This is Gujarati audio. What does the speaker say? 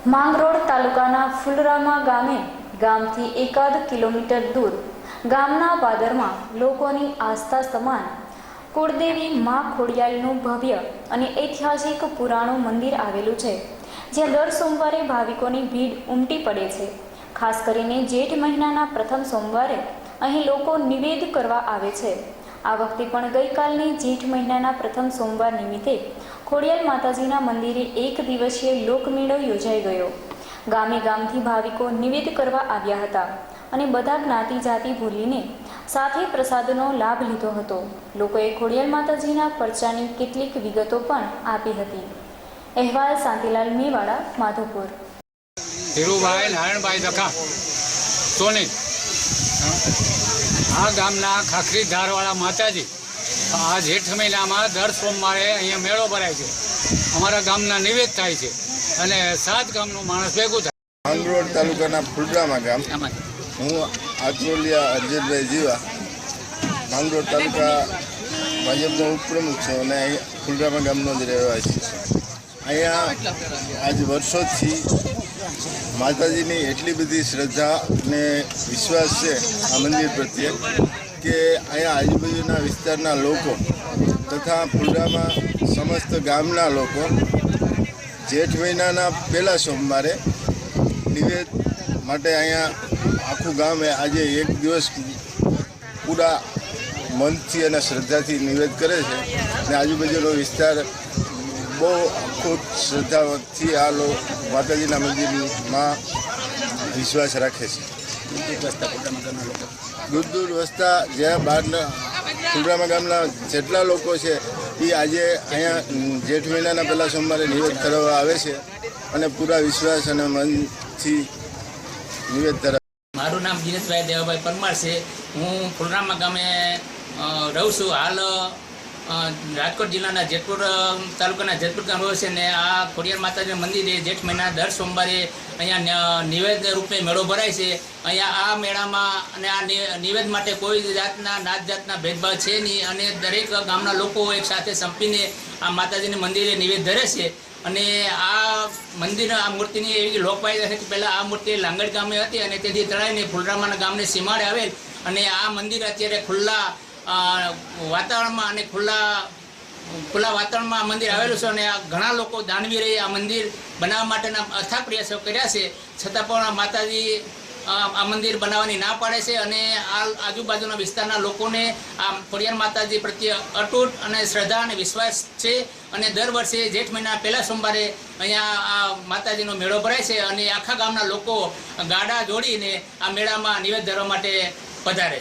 માંગરોળ તાલુકાના ફુલરામા ગામે ગામથી એકાદ કિલોમીટર દૂર ગામના પાદરમાં લોકોની આસ્થા સમાન કુળદેવી મા ખોડિયાલનું ભવ્ય અને ઐતિહાસિક પુરાણું મંદિર આવેલું છે, જ્યાં દર સોમવારે ભાવિકોની ભીડ ઉમટી પડે છે। ખાસ કરીને જેઠ મહિનાના પ્રથમ સોમવારે અહીં લોકો નિવેદ કરવા આવે છે। આ વખતે પણ ગઈકાલની જેઠ મહિનાના પ્રથમ સોમવાર નિમિત્તે ખોડિયાલ માતાજીના મંદિરે એક દિવસીય લોકમેળો યોજાઈ ગયો। ગામે ગામથી ભાવિકો નિવેદ કરવા આવ્યા હતા અને બધા જ્ઞાતિ જાતિ ભૂલીને સાથે પ્રસાદનો લાભ લીધો હતો। લોકોએ ખોડિયાલ માતાજીના પરચાની કેટલીક વિગતો પણ આપી હતી। અહેવાલ શાંતિલાલ મેવાડા, માધવપુર। ધીરુભાઈ નારાયણભાઈ દખા સોની આ ગામના ખાખરી ધારવાળા માતાજી આ જેઠ મહિનામાં દર સોમવારે અહીંયા મેળો ભરાય છે। અમારા ગામના નિવેદ થાય છે અને 7 ગામનું માણસ ભેગું થાય। માંગરોળ તાલુકાના ફુલરામા ગામ, હું આત્રોલિયા અરજતભાઈ જીવા, માંગરોળ તાલુકા ભાજપનો ઉપપ્રમુખ છું અને ફુલરામા ગામનો જ રહેવાસી છું। અહીંયા આજ વર્ષોથી માતાજીની એટલી બધી શ્રદ્ધા અને વિશ્વાસ છે આ મંદિર પ્રત્યે કે અહીંયા આજુબાજુના વિસ્તારના લોકો તથા ફુલરામા સમસ્ત ગામના લોકો જેઠ મહિનાના પહેલા સોમવારે નિવેદ માટે અહીંયા આખું ગામ આજે એક દિવસ પૂરા મનથી અને શ્રદ્ધાથી નિવેદ કરે છે અને આજુબાજુનો વિસ્તાર બહુ ખૂબ શ્રદ્ધાથી આ માતાજીના મંદિરમાં વિશ્વાસ રાખે છે। દૂર દૂર વસતા જ્યાં બહારના ફુલરામા ગામના જેટલા લોકો છે એ આજે અહીંયા જેઠ મહિનાના પહેલા સોમવારે નિવેદ કરવા આવે છે અને પૂરા વિશ્વાસ અને મનથી નિવેદ ધરાવે। મારું નામ દિનેશભાઈ દેવાભાઈ પરમાર છે। હું ફુલરામા ગામે રહું છું। હાલ રાજકોટ જિલ્લાના જેતપુર તાલુકાના જેતપુર ગામ રહ્યો છે ને આ ખોડિયાર માતાજીના મંદિરે જેઠ મહિના દર સોમવારે અહીંયા નિવેદ રૂપે મેળો ભરાય છે। અહીંયા આ મેળામાં અને આ નિવેદ માટે કોઈ જાતના નાત જાતના ભેદભાવ છે નહીં અને દરેક ગામના લોકો એક સાથે સંપીને આ માતાજીના મંદિરે નિવેદ ધરે છે। અને આ મંદિર આ મૂર્તિની એવી લોકવાયદા છે કે પહેલાં આ મૂર્તિ લાંગડ ગામે હતી અને તેથી તળાઈને ફુલરામાના ગામને સીમાડે આવેલ અને આ મંદિર અત્યારે ખુલ્લા વાતાવરણમાં અને ખુલ્લા વાતાવરણમાં આ મંદિર આવેલું છે અને આ ઘણા લોકો દાનવીરે આ મંદિર બનાવવા માટેના અથાગ પ્રયાસો કર્યા છે, છતાં પણ માતાજી આ મંદિર બનાવવાની ના પાડે છે અને આ આજુબાજુના વિસ્તારના લોકોને આ ખોડિયાર માતાજી પ્રત્યે અતૂટ અને શ્રદ્ધા અને વિશ્વાસ છે અને દર વર્ષે જેઠ મહિના પહેલા સોમવારે અહીંયા આ માતાજીનો મેળો ભરાય છે અને આખા ગામના લોકો ગાડા જોડીને આ મેળામાં નિવેદ ધરવા માટે પધારે છે।